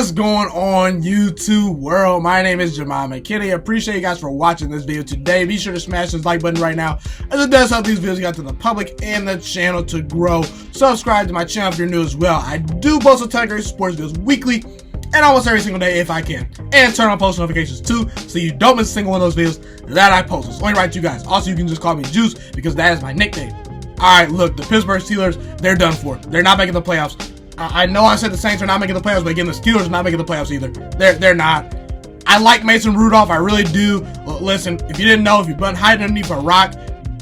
What's going on, YouTube world? My name is Ghiman Mckinney. I appreciate you guys for watching this video today. Be sure to smash this like button right now, as it does help these videos get out to the public and the channel to grow. Subscribe to my channel if you're new as well. I do post Telegram sports videos weekly and almost every single day if I can. And turn on post notifications too, so you don't miss a single one of those videos that I post. It's only right to you guys. Also, you can just call me Juice because that is my nickname. Alright, look, the Pittsburgh Steelers, they're done for. They're not making the playoffs. I know I said the Saints are not making the playoffs, but again, the Steelers are not making the playoffs either. They're not. I like Mason Rudolph. I really do. Listen, if you didn't know, if you've been hiding underneath a rock,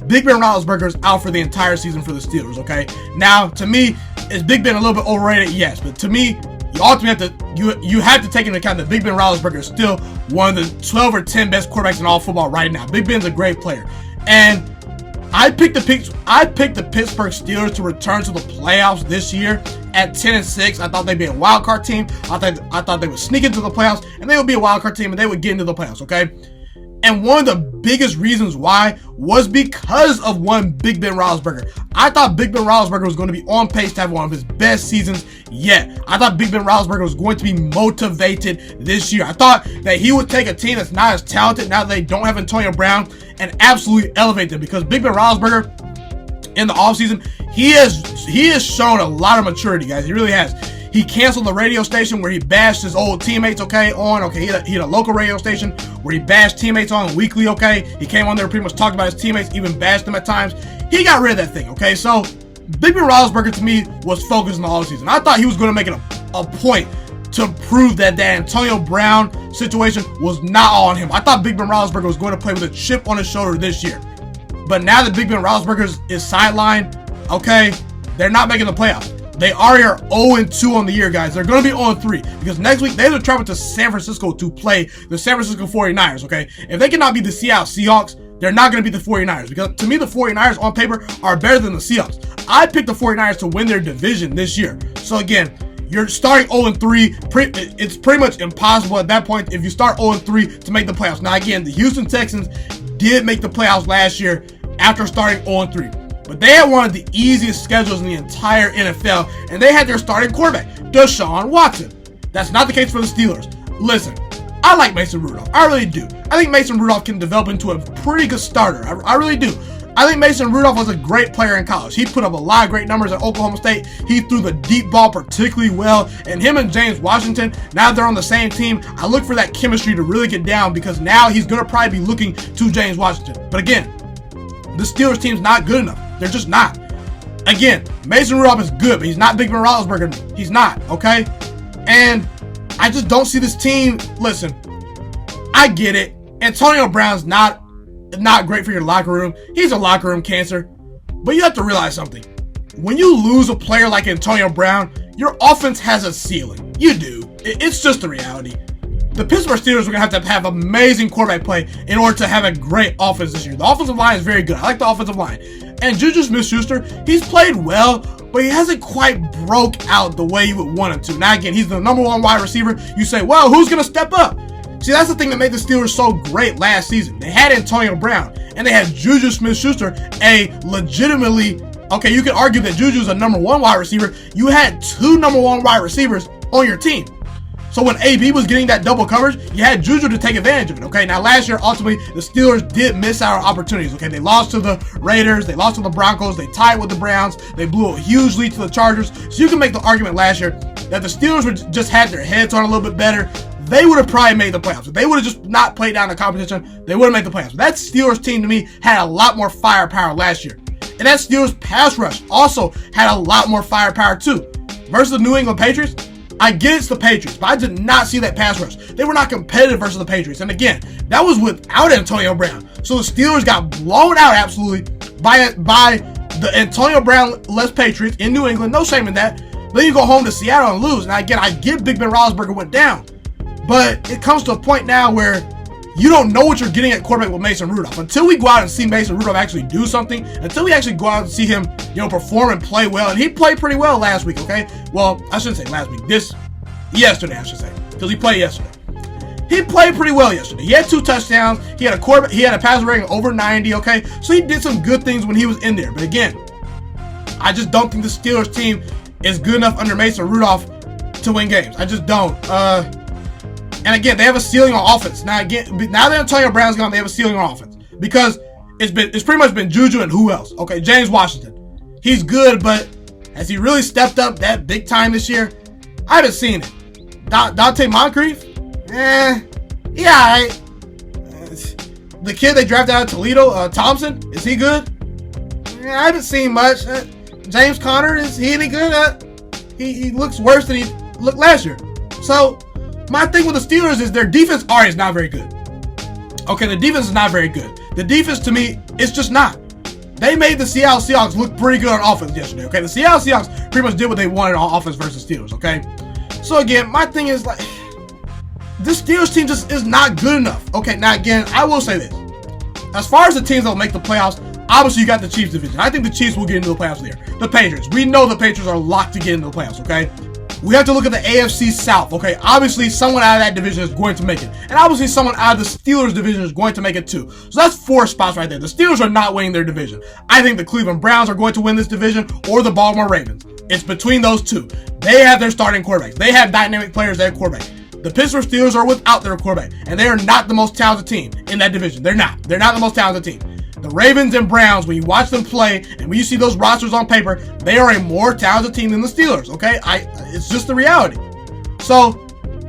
Big Ben Rothlisberger is out for the entire season for the Steelers, okay? Now, to me, is Big Ben a little bit overrated? Yes, but to me, you ultimately have to take into account that Big Ben Rothlisberger is still one of the 12 or 10 best quarterbacks in all football right now. Big Ben's a great player. And I picked the Pittsburgh Steelers to return to the playoffs this year at 10-6. I thought they'd be a wild card team. I thought they would sneak into the playoffs, and they would be a wild card team, and they would get into the playoffs. Okay, and one of the biggest reasons why was because of one Big Ben Roethlisberger. I thought Big Ben Roethlisberger was going to be on pace to have one of his best seasons yet. I thought Big Ben Roethlisberger was going to be motivated this year. I thought that he would take a team that's not as talented now that they don't have Antonio Brown and absolutely elevate them, because Big Ben Roethlisberger in the offseason, he has shown a lot of maturity, guys. He really has. He canceled the radio station where he bashed his old teammates, he had a local radio station where he bashed teammates on weekly, He came on there, pretty much talked about his teammates, even bashed them at times. He got rid of that thing, So Big Ben Roethlisberger, to me, was focused in the offseason. I thought he was going to make it a point to prove that Antonio Brown situation was not all on him. I thought Big Ben Roethlisberger was going to play with a chip on his shoulder this year. But now that Big Ben Roethlisberger is sidelined, they're not making the playoffs. They are 0-2 on the year, guys. They're going to be 0-3 because next week they have to travel to San Francisco to play the San Francisco 49ers, If they cannot beat the Seattle Seahawks, they're not going to beat the 49ers, because to me, the 49ers on paper are better than the Seahawks. I picked the 49ers to win their division this year. So again, you're starting 0-3. It's pretty much impossible at that point if you start 0-3 to make the playoffs. Now again, the Houston Texans did make the playoffs last year after starting 0-3. But they had one of the easiest schedules in the entire NFL, and they had their starting quarterback, Deshaun Watson. That's not the case for the Steelers. Listen, I like Mason Rudolph. I really do. I think Mason Rudolph can develop into a pretty good starter. I really do. I think Mason Rudolph was a great player in college. He put up a lot of great numbers at Oklahoma State. He threw the deep ball particularly well. And him and James Washington, now they're on the same team, I look for that chemistry to really get down, because now he's going to probably be looking to James Washington. But again, the Steelers team's not good enough. They're just not. Again, Mason Rudolph is good, but he's not Big Ben Roethlisberger. He's not, And I just don't see this team. Listen, I get it. Antonio Brown's not great for your locker room. He's a locker room cancer. But you have to realize something. When you lose a player like Antonio Brown, your offense has a ceiling. You do. It's just the reality. The Pittsburgh Steelers are going to have amazing quarterback play in order to have a great offense this year. The offensive line is very good. I like the offensive line. And Juju Smith-Schuster, he's played well, but he hasn't quite broke out the way you would want him to. Now, again, he's the number one wide receiver. You say, well, who's going to step up? See, that's the thing that made the Steelers so great last season. They had Antonio Brown, and they had Juju Smith-Schuster, a legitimately, you could argue that Juju's a number one wide receiver. You had two number one wide receivers on your team. So when AB was getting that double coverage, you had Juju to take advantage of it, Now, last year, ultimately, the Steelers did miss out on opportunities, They lost to the Raiders. They lost to the Broncos. They tied with the Browns. They blew a huge lead to the Chargers. So you can make the argument last year that the Steelers would just had their heads on a little bit better. They would have probably made the playoffs. If they would have just not played down the competition, they would have made the playoffs. That Steelers team, to me, had a lot more firepower last year. And that Steelers pass rush also had a lot more firepower, too. Versus the New England Patriots, I get it's the Patriots, but I did not see that pass rush. They were not competitive versus the Patriots. And again, that was without Antonio Brown. So the Steelers got blown out absolutely by the Antonio Brown-less Patriots in New England. No shame in that. Then you go home to Seattle and lose. And again, I get Big Ben Roethlisberger went down. But it comes to a point now where you don't know what you're getting at quarterback with Mason Rudolph. Until we go out and see Mason Rudolph actually do something, until we actually go out and see him, perform and play well. And he played pretty well last week, Well, I shouldn't say last week. Yesterday, I should say, because he played yesterday. He played pretty well yesterday. He had 2 touchdowns. He had a passer rating over 90, So he did some good things when he was in there. But again, I just don't think the Steelers team is good enough under Mason Rudolph to win games. I just don't. And again, they have a ceiling on offense. Now that Antonio Brown's gone, they have a ceiling on offense because it's pretty much been Juju and who else? Okay, James Washington. He's good, but has he really stepped up that big time this year? I haven't seen it. Dante Moncrief? Yeah. The kid they drafted out of Toledo, Thompson, is he good? I haven't seen much. James Conner, is he any good? He looks worse than he looked last year. So, my thing with the Steelers is their defense is not very good. Okay, the defense is not very good. The defense, to me, is just not. They made the Seattle Seahawks look pretty good on offense yesterday, okay? The Seattle Seahawks pretty much did what they wanted on offense versus Steelers, okay? So, again, my thing is, like, this Steelers team just is not good enough. Okay, now, again, I will say this. As far as the teams that will make the playoffs, obviously, you got the Chiefs division. I think the Chiefs will get into the playoffs there. The Patriots. We know the Patriots are locked to get into the playoffs, okay? We have to look at the AFC South, okay? Obviously, someone out of that division is going to make it. And obviously, someone out of the Steelers division is going to make it too. So that's 4 spots right there. The Steelers are not winning their division. I think the Cleveland Browns are going to win this division or the Baltimore Ravens. It's between those two. They have their starting quarterbacks. They have dynamic players at quarterback. The Pittsburgh Steelers are without their quarterback. And they are not the most talented team in that division. They're not. They're not the most talented team. The Ravens and Browns, when you watch them play and when you see those rosters on paper, they are a more talented team than the Steelers, okay? It's just the reality. So,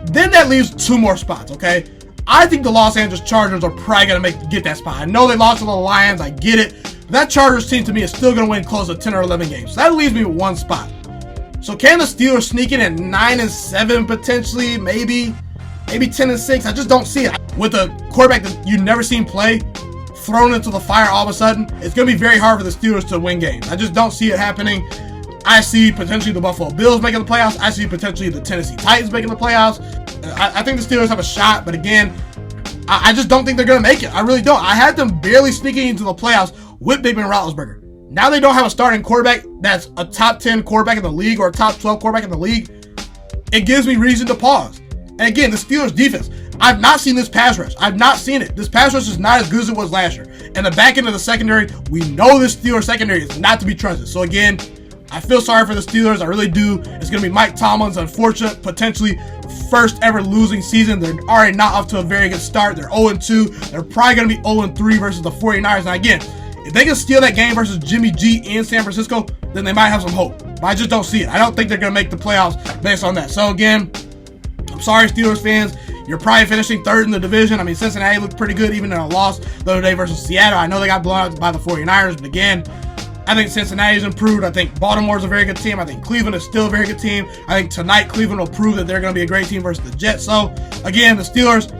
then that leaves 2 more spots, okay? I think the Los Angeles Chargers are probably going to get that spot. I know they lost to the Lions. I get it. But that Chargers team, to me, is still going to win close to 10 or 11 games. So that leaves me with 1 spot. So can the Steelers sneak in at 9-7 potentially? Maybe 10-6. I just don't see it. With a quarterback that you've never seen play, thrown into the fire all of a sudden, it's going to be very hard for the Steelers to win games. I just don't see it happening. I see potentially the Buffalo Bills making the playoffs. I see potentially the Tennessee Titans making the playoffs. I think the Steelers have a shot, but again, I just don't think they're going to make it. I really don't. I had them barely sneaking into the playoffs with Big Ben Roethlisberger. Now they don't have a starting quarterback that's a top 10 quarterback in the league or a top 12 quarterback in the league. It gives me reason to pause. And again, the Steelers defense. I've not seen this pass rush. I've not seen it. This pass rush is not as good as it was last year. And the back end of the secondary, we know this Steelers secondary is not to be trusted. So again, I feel sorry for the Steelers. I really do. It's going to be Mike Tomlin's unfortunate, potentially first ever losing season. They're already not off to a very good start. They're 0-2. They're probably going to be 0-3 versus the 49ers. And again, if they can steal that game versus Jimmy G in San Francisco, then they might have some hope. But I just don't see it. I don't think they're going to make the playoffs based on that. So again, I'm sorry, Steelers fans. You're probably finishing 3rd in the division. I mean, Cincinnati looked pretty good even in a loss the other day versus Seattle. I know they got blown out by the 49ers, but again, I think Cincinnati's improved. I think Baltimore's a very good team. I think Cleveland is still a very good team. I think tonight Cleveland will prove that they're going to be a great team versus the Jets. So, again, the Steelers,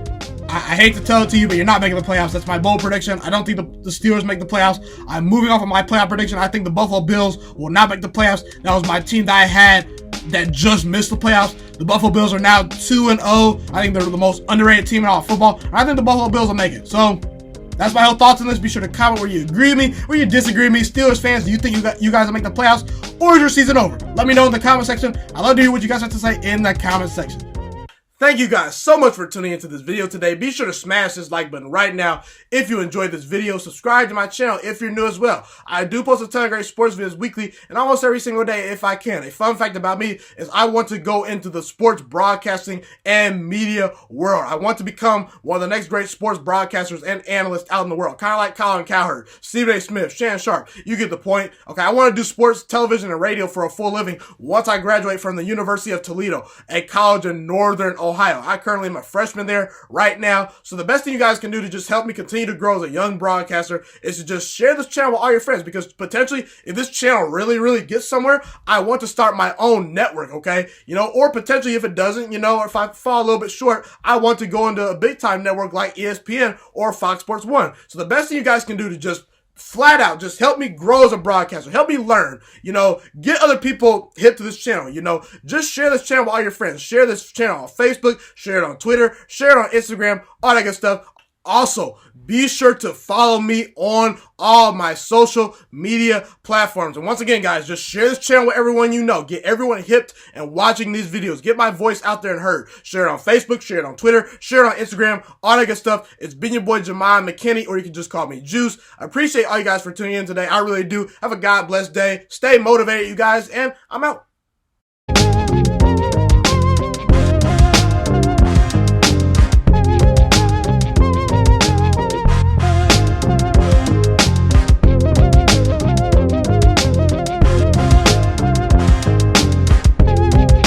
I hate to tell it to you, but you're not making the playoffs. That's my bold prediction. I don't think the Steelers make the playoffs. I'm moving off of my playoff prediction. I think the Buffalo Bills will not make the playoffs. That was my team that I had that just missed the playoffs. The Buffalo Bills are now 2-0. I think they're the most underrated team in all of football. And I think the Buffalo Bills will make it. So, that's my whole thoughts on this. Be sure to comment where you agree with me, where you disagree with me. Steelers fans, do you think you guys will make the playoffs, or is your season over? Let me know in the comment section. I'd love to hear what you guys have to say in the comment section. Thank you guys so much for tuning into this video today. Be sure to smash this like button right now if you enjoyed this video. Subscribe to my channel if you're new as well. I do post a ton of great sports videos weekly and almost every single day if I can. A fun fact about me is I want to go into the sports broadcasting and media world. I want to become one of the next great sports broadcasters and analysts out in the world. Kind of like Colin Cowherd, Stephen A. Smith, Shannon Sharp. You get the point. Okay, I want to do sports, television, and radio for a full living once I graduate from the University of Toledo, a college in Northern Ohio. I currently am a freshman there right now. So the best thing you guys can do to just help me continue to grow as a young broadcaster is to just share this channel with all your friends, because potentially if this channel really gets somewhere, I want to start my own network, okay? Or potentially if it doesn't, or if I fall a little bit short, I want to go into a big time network like ESPN or Fox Sports 1. So the best thing you guys can do to just flat out just help me grow as a broadcaster, help me learn, get other people hip to this channel, just share this channel with all your friends, share this channel on Facebook, share it on Twitter, share it on Instagram, all that good stuff. Also, be sure to follow me on all my social media platforms. And once again, guys, just share this channel with everyone you know. Get everyone hipped and watching these videos. Get my voice out there and heard. Share it on Facebook, share it on Twitter, share it on Instagram, all that good stuff. It's been your boy, Ghiman Mckinney, or you can just call me Juice. I appreciate all you guys for tuning in today. I really do. Have a God blessed day. Stay motivated, you guys, and I'm out.